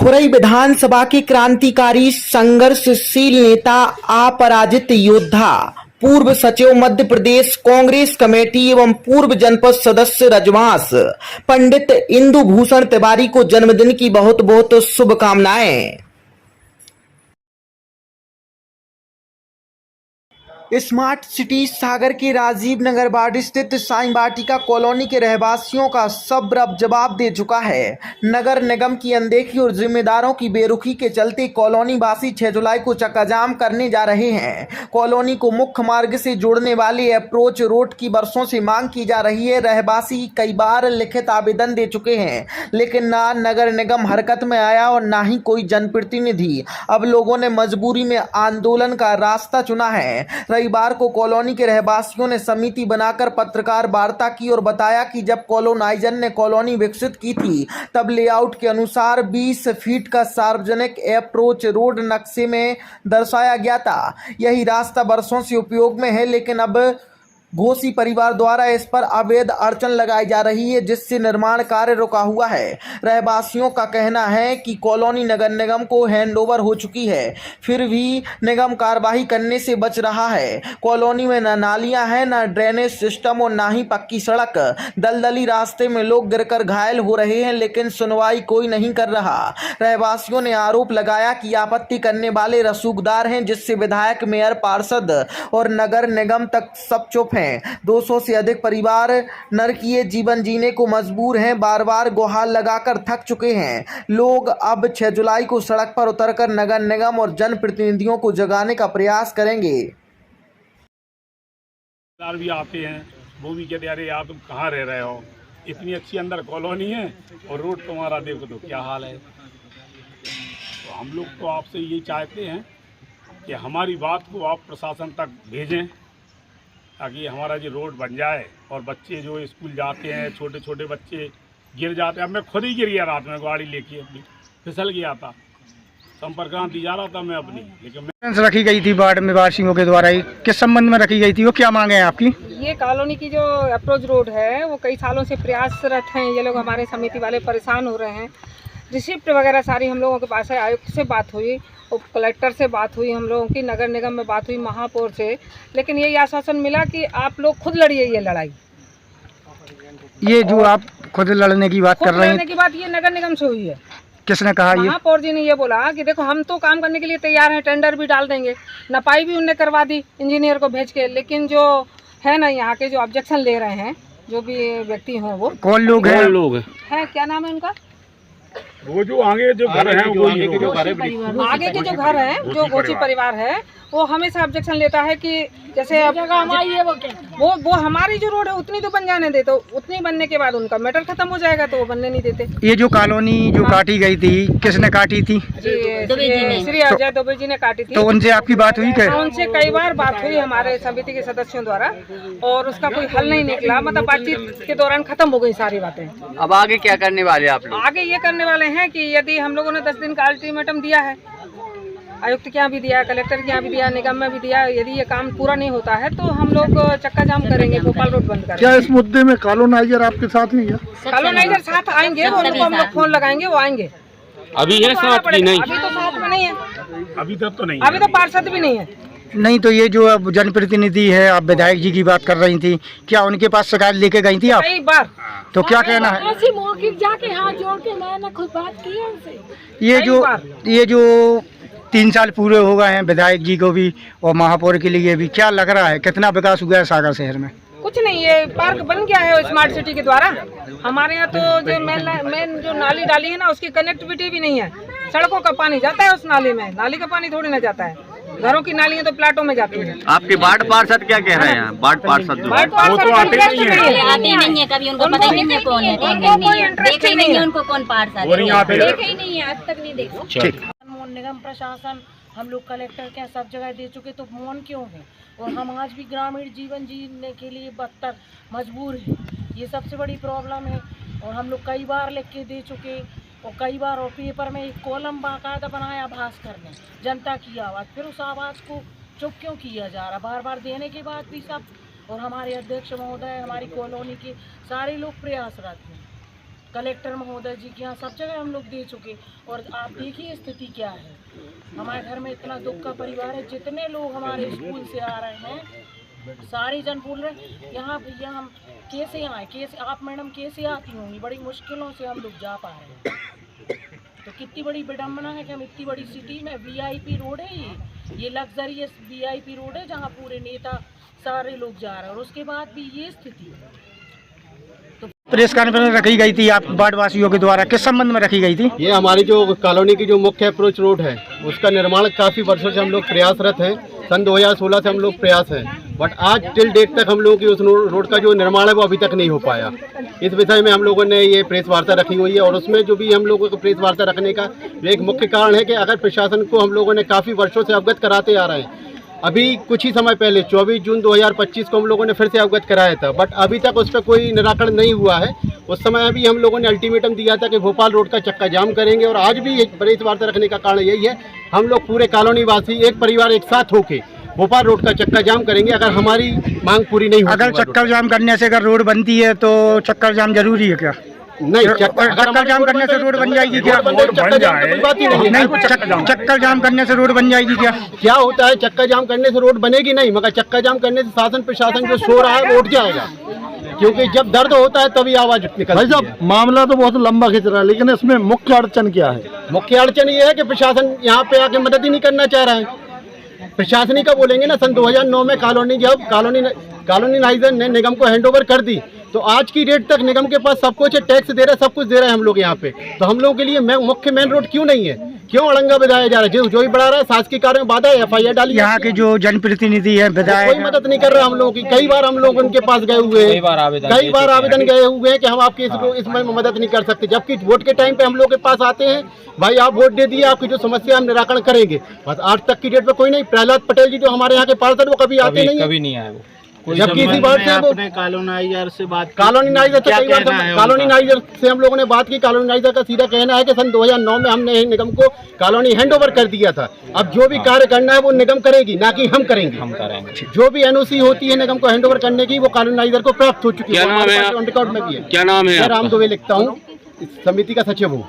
खुरई विधानसभा के क्रांतिकारी संघर्षशील नेता अपराजित योद्धा पूर्व सचिव मध्य प्रदेश कांग्रेस कमेटी एवं पूर्व जनपद सदस्य रजवास पंडित इंदु भूषण तिवारी को जन्मदिन की बहुत बहुत शुभकामनाएं। स्मार्ट सिटी सागर के राजीव नगर वार्ड स्थित साईं वाटिका कॉलोनी के रहवासियों का सब्र अब जवाब दे चुका है। नगर निगम की अनदेखी और जिम्मेदारों की बेरुखी के चलते कॉलोनी वासी 6 जुलाई को चक्काजाम करने जा रहे हैं। कॉलोनी को मुख्य मार्ग से जोड़ने वाले अप्रोच रोड की वर्षों से मांग की जा रही है। रहवासी कई बार लिखित आवेदन दे चुके हैं, लेकिन ना नगर निगम हरकत में आया और ना ही कोई जनप्रतिनिधि। अब लोगों ने मजबूरी में आंदोलन का रास्ता चुना है। रविवार को कॉलोनी के रहवासियों ने समिति बनाकर पत्रकार वार्ता की और बताया कि जब कॉलोनाइजर ने कॉलोनी विकसित की थी तब लेआउट के अनुसार 20 फीट का सार्वजनिक अप्रोच रोड नक्शे में दर्शाया गया था। यही रास्ता वर्षों से उपयोग में है, लेकिन अब घोसी परिवार द्वारा इस पर अवैध अड़चन लगाई जा रही है, जिससे निर्माण कार्य रुका हुआ है। रहवासियों का कहना है कि कॉलोनी नगर निगम को हैंडओवर हो चुकी है, फिर भी निगम कार्रवाई करने से बच रहा है। कॉलोनी में न नालियां हैं, न ड्रेनेज सिस्टम और न ही पक्की सड़क। दलदली रास्ते में लोग गिरकर घायल हो रहे हैं, लेकिन सुनवाई कोई नहीं कर रहा। रहवासियों ने आरोप लगाया कि आपत्ति करने वाले रसूखदार हैं, जिससे विधायक, मेयर, पार्षद और नगर निगम तक सब चुप हैं। 200 से अधिक परिवार नरकीय जीवन जीने को मजबूर हैं, बार बार गुहार लगाकर थक चुके हैं। लोग अब 6 जुलाई को सड़क पर उतरकर नगर निगम और जनप्रतिनिधियों को जगाने का प्रयास करेंगे। भी आते हैं, वो भी कहते अरे आप तुम कहाँ रह रहे हो, इतनी अच्छी अंदर कॉलोनी है और रोड तुम्हारा देखो तो क्या हाल है। तो हम लोग तो आपसे यही चाहते हैं कि हमारी बात को आप प्रशासन तक भेजें, ताकि हमारा जो रोड बन जाए और बच्चे जो स्कूल जाते हैं, छोटे छोटे बच्चे गिर जाते हैं। अब मैं खुद ही गिर गया रात में, गाड़ी लेके अपनी फिसल गया था, संपर्क क्रांति जा रहा था मैं अपनी, लेकिन रखी गई थी वार्ड में वासियों के द्वारा, किस संबंध में रखी गई थी, वो क्या मांगे हैं आपकी? ये कॉलोनी की जो अप्रोच रोड है वो कई सालों से प्रयासरत हैं। ये लोग हमारे समिति वाले परेशान हो रहे हैं। रिसिप्ट वगैरह सारी हम लोगों के पास है। आयुक्त से बात हुई, कलेक्टर से बात हुई, हम लोगों की नगर निगम में बात हुई, महापौर से, लेकिन यही आश्वासन मिला कि आप लोग खुद लड़िए ये लड़ाई। ये जो आप खुद लड़ने की बात कर रहे हैं, की बात ये नगर निगम से हुई है। किसने कहा? ये महापौर जी ने ये बोला कि देखो हम तो काम करने के लिए तैयार हैं, टेंडर भी डाल देंगे, नपाई भी उनने करवा दी इंजीनियर को भेज के, लेकिन जो है ना यहाँ के जो ऑब्जेक्शन ले रहे हैं, जो भी व्यक्ति हों, वो कौन लोग हैं? क्या नाम है उनका? वो जो आगे जो घर हैं, वो आगे के जो घर हैं, जो घोसी परिवार है, वो हमेशा ऑब्जेक्शन लेता है कि जैसे अब वो हमारी जो रोड है उतनी तो बन जाने दे, तो उतनी बनने के बाद उनका मैटर खत्म हो जाएगा, तो वो बनने नहीं देते। ये जो कॉलोनी जो काटी गई थी, किसने काटी थी? श्री अजय दुबे जी ने काटी थी। तो उनसे आपकी बात हुई क्या? उनसे कई बार बात हुई हमारे समिति के सदस्यों द्वारा, और उसका कोई हल नहीं निकला। मतलब बातचीत के दौरान खत्म हो गई सारी बातें। अब आगे क्या करने वाले आप लोग? आगे ये करने वाले हैं कि यदि हम लोगों ने 10 दिन का अल्टीमेटम दिया है, आयुक्त के यहाँ भी दिया, कलेक्टर के यहाँ भी दिया, निगम में भी दिया, यदि ये काम पूरा नहीं होता है तो हम लोग चक्का जाम करेंगे, भोपाल रोड बंद करेंगे। क्या इस मुद्दे में कॉलोनाइजर आपके साथ नहीं है? कॉलोनाइजर साथ आएंगे, वो उनको हम लोग फोन लगाएंगे, वो आएंगे। अभी है साथ की नहीं? अभी तो साथ में नहीं है, अभी तक तो नहीं, अभी तो पार्षद भी नहीं है। नहीं तो ये जो अब जनप्रतिनिधि है, आप विधायक जी की बात कर रही थी, क्या उनके पास शिकायत लेके गई थी आप? कई बार। तो क्या कहना है? ऐसी मौखिक जाके हाथ जोड़ के मैंने खुद बात की है उनसे। ये जो 3 साल पूरे हो गए हैं विधायक जी को भी और महापौर के लिए भी, क्या लग रहा है कितना विकास हुआ है सागर शहर में? कुछ नहीं, ये पार्क बन गया है स्मार्ट सिटी के द्वारा। हमारे यहाँ तो जो मेन जो नाली डाली है ना, उसकी कनेक्टिविटी भी नहीं है। सड़कों का पानी जाता है उस नाली में, नाली का पानी थोड़ी ना जाता है। घरों की नालियाँ तो प्लाटों में जाती है। आपके वार्ड पार्षद क्या कह रहे हैं? वार्ड पार्षद जो है आते नहीं है, कभी उनको पता ही नहीं है कौन है, देखा ही नहीं है उनको कौन पार्षद है, देखा ही नहीं है, आज तक नहीं देखा। निगम प्रशासन हम लोग कलेक्टर के सब जगह दे चुके, तो मौन क्यों है? और हम आज भी ग्रामीण जीवन जीने के लिए बदतर मजबूर हैं। ये सबसे बड़ी प्रॉब्लम है। और हम लोग कई बार लिख के दे चुके, और कई बार और पेपर में एक कॉलम बाकायदा बनाया भास्कर ने, जनता की आवाज़, फिर उस आवाज़ को चुप क्यों किया जा रहा? बार बार देने के बाद भी सब, और हमारे अध्यक्ष महोदय, हमारी कॉलोनी के सारे लोग प्रयासरत हैं। कलेक्टर महोदय जी के यहाँ सब जगह हम लोग दे चुके। और आप देखिए स्थिति क्या है, हमारे घर में इतना दुख का परिवार है। जितने लोग हमारे स्कूल से आ रहे हैं सारे जन बोल रहे हैं यहाँ भैया हम कैसे आए, कैसे आप मैडम कैसे आती होंगी, बड़ी मुश्किलों से हम लोग जा पा रहे हैं। तो कितनी बड़ी विडम्बना है कि हम इतनी बड़ी सिटी में, वीआईपी रोड है ये लग्जरियस वीआईपी रोड है जहाँ पूरे नेता सारे लोग जा रहे हैं, और उसके बाद भी ये स्थिति है। प्रेस कॉन्फ्रेंस रखी गई थी आप वार्ड वासियों के द्वारा, किस संबंध में रखी गई थी? ये हमारी जो कॉलोनी की जो मुख्य अप्रोच रोड है उसका निर्माण काफ़ी वर्षों से हम लोग प्रयासरत हैं। सन 2016 से हम लोग प्रयास हैं, बट आज टिल डेट तक हम लोगों की उस रोड का जो निर्माण है वो अभी तक नहीं हो पाया। इस विषय में हम लोगों ने ये प्रेस वार्ता रखी हुई है, और उसमें जो भी हम लोगों को प्रेस वार्ता रखने का एक मुख्य कारण है कि अगर प्रशासन को हम लोगों ने काफ़ी वर्षों से अवगत कराते आ रहे हैं। अभी कुछ ही समय पहले 24 जून 2025 को हम लोगों ने फिर से अवगत कराया था, बट अभी तक उस पर कोई निराकरण नहीं हुआ है। उस समय भी हम लोगों ने अल्टीमेटम दिया था कि भोपाल रोड का चक्का जाम करेंगे, और आज भी एक प्रेस वार्ता रखने का कारण यही है, हम लोग पूरे कॉलोनी वासी एक परिवार एक साथ होके भोपाल रोड का चक्का जाम करेंगे अगर हमारी मांग पूरी नहीं होती। अगर चक्कर जाम करने से अगर रोड बनती है तो चक्कर जाम जरूरी है क्या? नहीं, चक्कर जाम करने से रोड बन जाएगी क्या? चक्कर जाम की बात ही नहीं है। चक्कर जाम करने से रोड बन जाएगी क्या? क्या होता है, चक्का जाम करने से रोड बनेगी नहीं, मगर चक्का जाम करने से शासन प्रशासन जो सो रहा है वो उठ जाएगा, क्योंकि जब दर्द होता है तभी आवाज निकलती है। भाई साहब, मामला तो बहुत लंबा खिंच रहा है, लेकिन इसमें मुख्य अड़चन क्या है? मुख्य अड़चन ये है कि प्रशासन यहाँ पे आके मदद ही नहीं करना चाह रहा है। प्रशासनिक का बोलेंगे ना, सन 2009 में कॉलोनीनाइजर ने निगम को हैंडओवर कर दी, तो आज की डेट तक निगम के पास सब कुछ है, टैक्स दे रहा है, सब कुछ दे रहे हैं हम लोग यहाँ पे। तो हम लोगों के लिए मुख्य मेन रोड क्यों नहीं है? क्यों अड़ंगा बजाया जा रहा है? जो भी बढ़ा रहा है शासकीय कार्य में बाधा है, FIR डाली। यहाँ के जो जनप्रतिनिधि है विधायक, कोई मदद नहीं कर रहा हम लोगों की। कई बार हम लोग उनके पास गए हुए हैं, कई बार आवेदन गए हुए हैं कि हम आपकी इसमें मदद नहीं कर सकते, जबकि वोट के टाइम पे हम लोग के पास आते हैं, भाई आप वोट दे दिए, आपकी जो समस्या हम निराकरण करेंगे। बस आज तक की डेट पे कोई नहीं। प्रहलाद पटेल जी जो हमारे यहाँ के पार्षद वो कभी आते नहीं है, कभी नहीं आए वो। जबकि इसी बात से आपने कॉलोनाइजर से बात, कॉलोनीनाइजर से हम लोगों ने बात की। कॉलोनीनाइजर का सीधा कहना है कि सन 2009 में हमने निगम को कॉलोनी हैंडओवर कर दिया था, अब जो भी कार्य करना है वो निगम करेगी, ना कि हम करेंगे। जो भी NOC होती है निगम को हैंडओवर करने की वो कॉलोनीनाइजर को प्राप्त हो चुकी है, रिकॉर्ड में भी है। क्या नाम है? राम दुबे लिखता हूँ, समिति का सचिव हूँ।